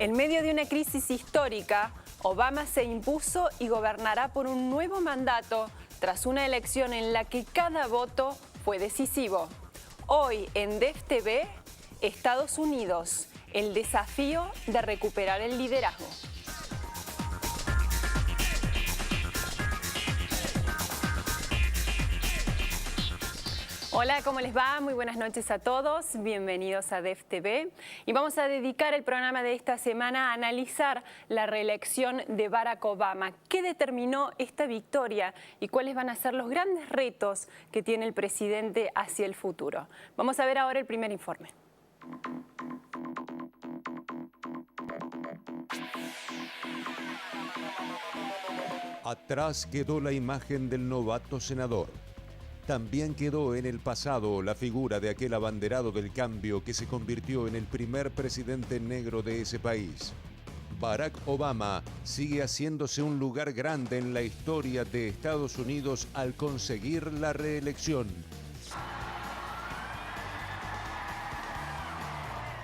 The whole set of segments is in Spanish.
En medio de una crisis histórica, Obama se impuso y gobernará por un nuevo mandato tras una elección en la que cada voto fue decisivo. Hoy en DEF TV, Estados Unidos, el desafío de recuperar el liderazgo. Hola, ¿cómo les va? Muy buenas noches a todos. Bienvenidos a DEF TV. Y vamos a dedicar el programa de esta semana a analizar la reelección de Barack Obama. ¿Qué determinó esta victoria y cuáles van a ser los grandes retos que tiene el presidente hacia el futuro? Vamos a ver ahora el primer informe. Atrás quedó la imagen del novato senador. También quedó en el pasado la figura de aquel abanderado del cambio que se convirtió en el primer presidente negro de ese país. Barack Obama sigue haciéndose un lugar grande en la historia de Estados Unidos al conseguir la reelección.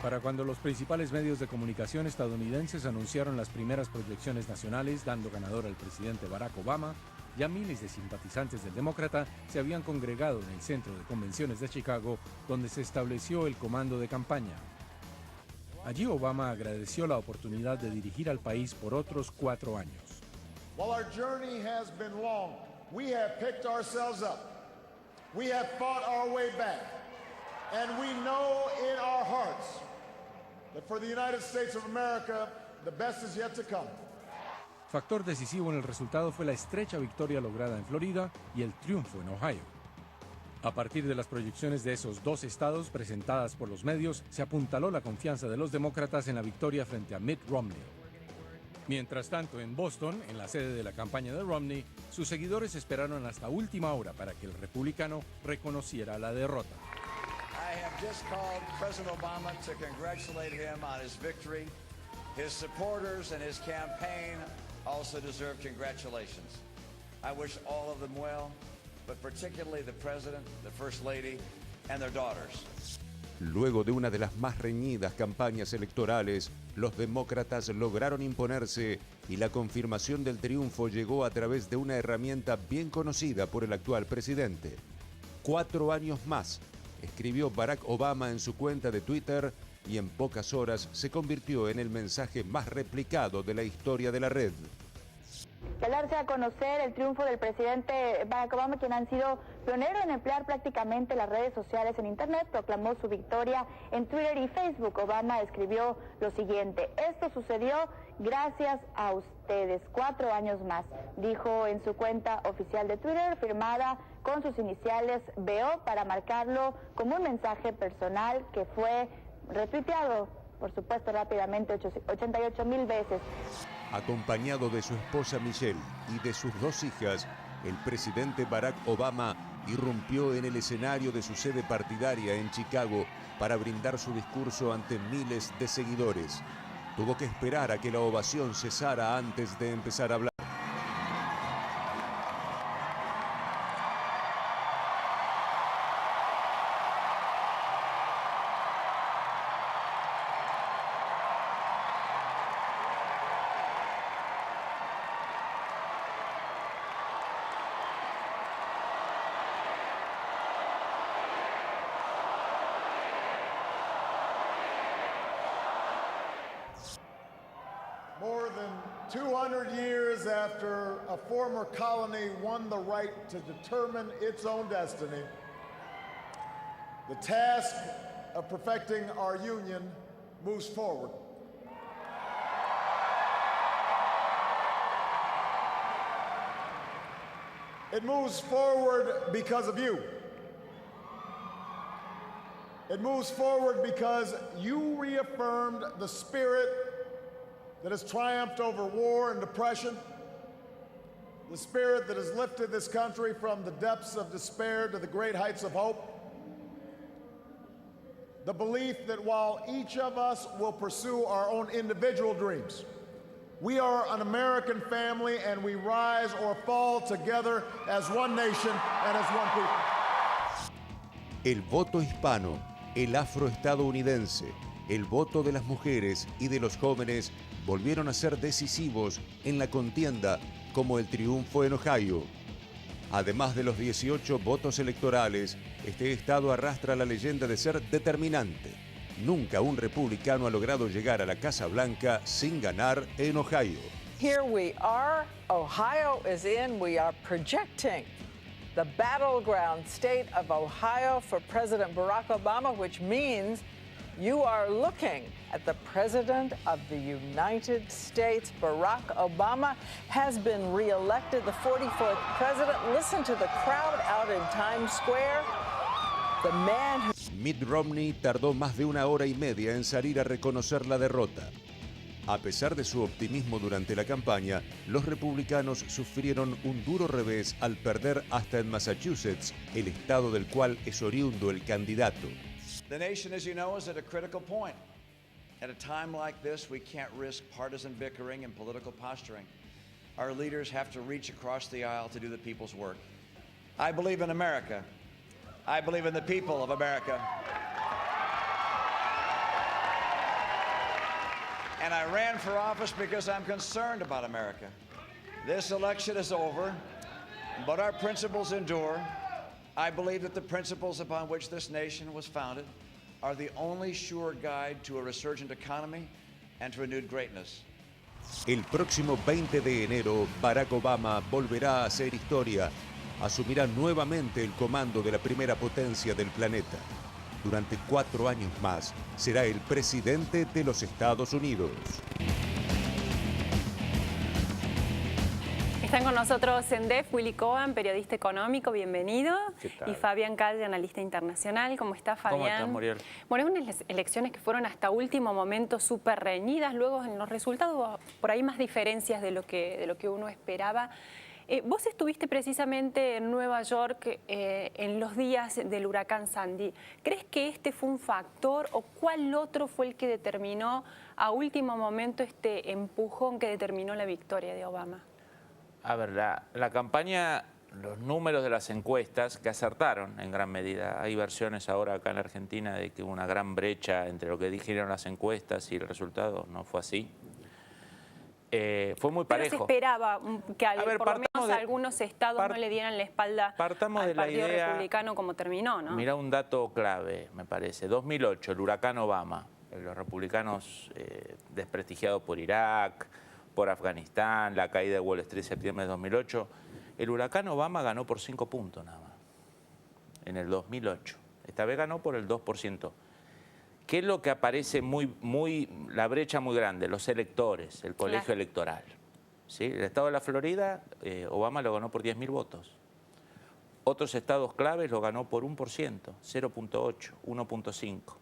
Para cuando los principales medios de comunicación estadounidenses anunciaron las primeras proyecciones nacionales dando ganador al presidente Barack Obama, ya miles de simpatizantes del demócrata se habían congregado en el centro de convenciones de Chicago, donde se estableció el comando de campaña. Allí Obama agradeció la oportunidad de dirigir al país por otros 4 años. While our journey has been long, we have picked ourselves up. We have fought our way back. And we know in our hearts that for the United States of America, the best is yet to come. Factor decisivo en el resultado fue la estrecha victoria lograda en Florida y el triunfo en Ohio. A partir de las proyecciones de esos 2 estados presentadas por los medios, se apuntaló la confianza de los demócratas en la victoria frente a Mitt Romney. Mientras tanto, en Boston, en la sede de la campaña de Romney, sus seguidores esperaron hasta última hora para que el republicano reconociera la derrota. I have just called President Obama to congratulate him on his victory. His supporters and his campaign also deserve congratulations. I wish all of them well, but particularly the President, the First Lady, and their daughters. Luego de una de las más reñidas campañas electorales, los demócratas lograron imponerse y la confirmación del triunfo llegó a través de una herramienta bien conocida por el actual presidente. 4 años más, escribió Barack Obama en su cuenta de Twitter, y en pocas horas se convirtió en el mensaje más replicado de la historia de la red. Al darse a conocer el triunfo del presidente Barack Obama, quien ha sido pionero en emplear prácticamente las redes sociales en Internet, proclamó su victoria en Twitter y Facebook. Obama escribió lo siguiente: esto sucedió gracias a ustedes, 4 años más, dijo en su cuenta oficial de Twitter, firmada con sus iniciales BO, para marcarlo como un mensaje personal que fue retuiteado, por supuesto, rápidamente 88,000 veces. Acompañado de su esposa Michelle y de sus 2 hijas, el presidente Barack Obama irrumpió en el escenario de su sede partidaria en Chicago para brindar su discurso ante miles de seguidores. Tuvo que esperar a que la ovación cesara antes de empezar a hablar. More than 200 years after a former colony won the right to determine its own destiny, the task of perfecting our union moves forward. It moves forward because of you. It moves forward because you reaffirmed the spirit that has triumphed over war and depression, the spirit that has lifted this country from the depths of despair to the great heights of hope, the belief that while each of us will pursue our own individual dreams, we are an American family and we rise or fall together as one nation and as one people. El voto hispano, el afroestadounidense, el voto de las mujeres y de los jóvenes volvieron a ser decisivos en la contienda, como el triunfo en Ohio. Además de los 18 votos electorales, este estado arrastra la leyenda de ser determinante. Nunca un republicano ha logrado llegar a la Casa Blanca sin ganar en Ohio. Here we are, Ohio is in, we are projecting the battleground state of Ohio for President Barack Obama, which means you are looking at the President of the United States. Barack Obama has been reelected, the 44th president. Listen to the crowd out in Times Square. The man who... Mitt Romney tardó más de 1 hora y media en salir a reconocer la derrota. A pesar de su optimismo durante la campaña, los republicanos sufrieron un duro revés al perder hasta en Massachusetts, el estado del cual es oriundo el candidato. The nation, as you know, is at a critical point. At a time like this, we can't risk partisan bickering and political posturing. Our leaders have to reach across the aisle to do the people's work. I believe in America. I believe in the people of America. And I ran for office because I'm concerned about America. This election is over, but our principles endure. I believe that the principles upon which this nation was founded are the only sure guide to a resurgent economy and to renewed greatness. El próximo 20 de enero, Barack Obama volverá a hacer historia. Asumirá nuevamente el comando de la primera potencia del planeta. Durante 4 años más, será el presidente de los Estados Unidos. Están con nosotros en DEF, Willy Cohen, periodista económico, bienvenido. ¿Qué tal? Y Fabián Calle, analista internacional. ¿Cómo está, Fabián? ¿Cómo estás, Muriel? Bueno, unas elecciones que fueron hasta último momento súper reñidas, luego en los resultados hubo por ahí más diferencias de lo que uno esperaba. Vos estuviste precisamente en Nueva York en los días del huracán Sandy. ¿Crees que este fue un factor o cuál otro fue el que determinó a último momento este empujón que determinó la victoria de Obama? A ver, la campaña, los números de las encuestas que acertaron en gran medida. Hay versiones ahora acá en la Argentina de que hubo una gran brecha entre lo que dijeron las encuestas y el resultado. No fue así. Fue muy parejo. Pero se esperaba que por lo menos algunos estados no le dieran la espalda al Partido Republicano como terminó, ¿no? Mirá un dato clave, me parece. 2008, el huracán Obama. Los republicanos desprestigiados por Irak, por Afganistán, la caída de Wall Street en septiembre de 2008. El huracán Obama ganó por 5 puntos nada más, en el 2008. Esta vez ganó por el 2%. ¿Qué es lo que aparece la brecha muy grande? Los electores, el colegio electoral. ¿Sí? El estado de la Florida, Obama lo ganó por 10.000 votos. Otros estados claves lo ganó por 1%, 0.8, 1.5. O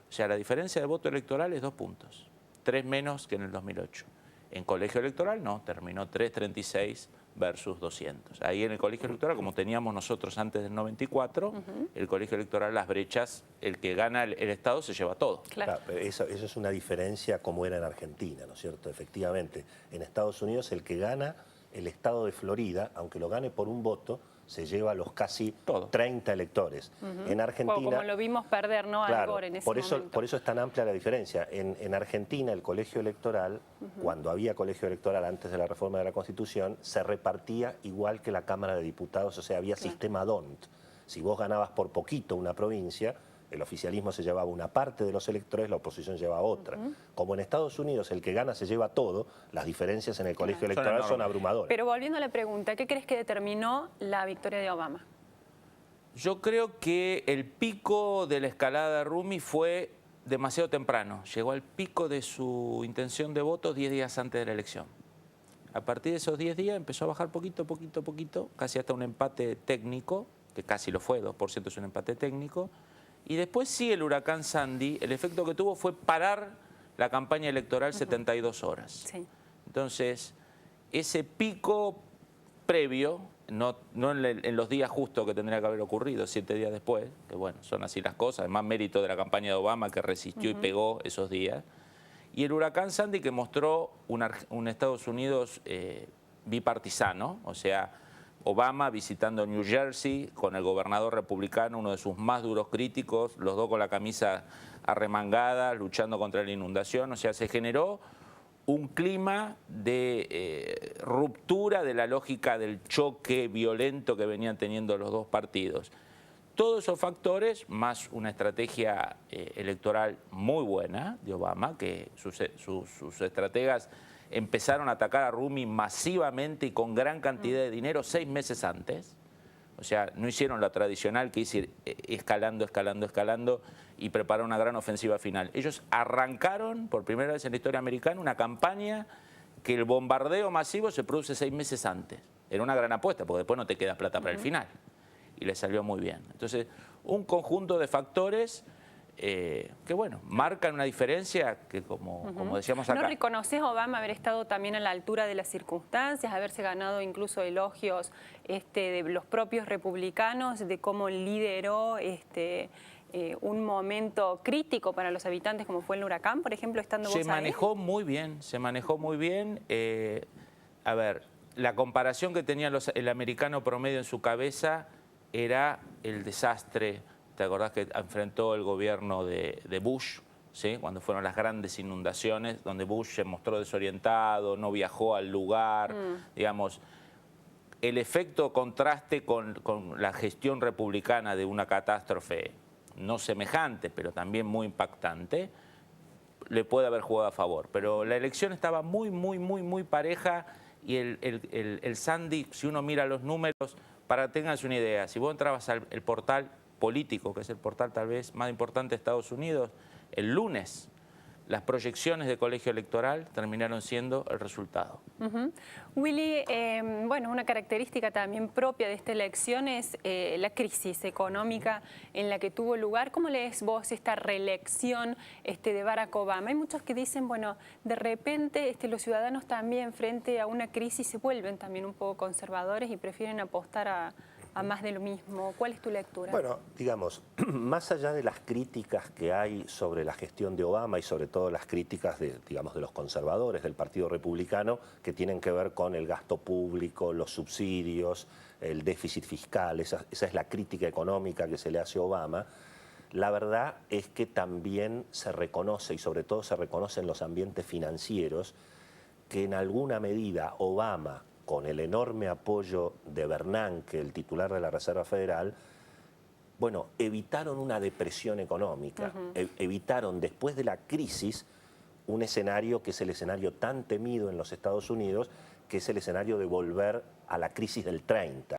sea, la diferencia de voto electoral es 2 puntos, 3 menos que en el 2008. En colegio electoral no, terminó 336 versus 200. Ahí en el colegio electoral, como teníamos nosotros antes del 94, el colegio electoral, las brechas, el que gana el Estado se lleva todo. Claro, pero eso es una diferencia como era en Argentina, ¿no es cierto? Efectivamente, en Estados Unidos el que gana el estado de Florida, aunque lo gane por un voto, se lleva a los casi 30 electores. En Argentina... Como lo vimos perder, ¿no? Claro, Al Gore en ese momento. Por eso es tan amplia la diferencia. En Argentina, el colegio electoral, cuando había colegio electoral antes de la reforma de la Constitución, se repartía igual que la Cámara de Diputados, o sea, había sistema DONT. Si vos ganabas por poquito una provincia, el oficialismo se llevaba una parte de los electores, la oposición llevaba otra. Como en Estados Unidos el que gana se lleva todo, las diferencias en el colegio electoral son abrumadoras. Pero volviendo a la pregunta, ¿qué crees que determinó la victoria de Obama? Yo creo que el pico de la escalada de Rumi fue demasiado temprano. Llegó al pico de su intención de voto 10 días antes de la elección. A partir de esos 10 días empezó a bajar poquito, casi hasta un empate técnico, que casi lo fue, 2% es un empate técnico. Y después sí el huracán Sandy, el efecto que tuvo fue parar la campaña electoral 72 horas. Sí. Entonces, ese pico previo, no en los días justos que tendría que haber ocurrido, 7 días después, que bueno, son así las cosas, es más mérito de la campaña de Obama que resistió y pegó esos días. Y el huracán Sandy que mostró un Estados Unidos bipartisano, o sea, Obama visitando New Jersey con el gobernador republicano, uno de sus más duros críticos, los dos con la camisa arremangada, luchando contra la inundación. O sea, se generó un clima de ruptura de la lógica del choque violento que venían teniendo los dos partidos. Todos esos factores, más una estrategia electoral muy buena de Obama, que sus estrategas empezaron a atacar a Rumi masivamente y con gran cantidad de dinero 6 meses antes. O sea, no hicieron la tradicional que es ir escalando, escalando, escalando y preparar una gran ofensiva final. Ellos arrancaron por primera vez en la historia americana una campaña que el bombardeo masivo se produce 6 meses antes. Era una gran apuesta porque después no te queda plata para el final. Y le salió muy bien. Entonces, un conjunto de factores que, bueno, marcan una diferencia que, como decíamos acá... ¿No reconoces, Obama, haber estado también a la altura de las circunstancias, haberse ganado incluso elogios de los propios republicanos, de cómo lideró un momento crítico para los habitantes como fue el huracán, por ejemplo, estando vos ahí? Se manejó muy bien, se manejó muy bien. A ver, la comparación que tenía el americano promedio en su cabeza era el desastre. ¿Te acordás que enfrentó el gobierno de Bush, ¿sí? Cuando fueron las grandes inundaciones, donde Bush se mostró desorientado, no viajó al lugar, digamos? El efecto contraste con la gestión republicana de una catástrofe no semejante, pero también muy impactante, le puede haber jugado a favor. Pero la elección estaba muy pareja y el Sandy, si uno mira los números, para que tengas una idea, si vos entrabas al portal político, que es el portal tal vez más importante de Estados Unidos, el lunes las proyecciones de colegio electoral terminaron siendo el resultado. Willy, bueno, una característica también propia de esta elección es la crisis económica en la que tuvo lugar. ¿Cómo lees vos esta reelección de Barack Obama? Hay muchos que dicen, bueno, de repente los ciudadanos también frente a una crisis se vuelven también un poco conservadores y prefieren apostar a más de lo mismo. ¿Cuál es tu lectura? Bueno, digamos, más allá de las críticas que hay sobre la gestión de Obama y sobre todo las críticas de los conservadores del Partido Republicano que tienen que ver con el gasto público, los subsidios, el déficit fiscal, esa es la crítica económica que se le hace a Obama, la verdad es que también se reconoce, y sobre todo se reconoce en los ambientes financieros, que en alguna medida Obama, con el enorme apoyo de Bernanke, el titular de la Reserva Federal, bueno, evitaron una depresión económica, evitaron después de la crisis un escenario que es el escenario tan temido en los Estados Unidos, que es el escenario de volver a la crisis del 30.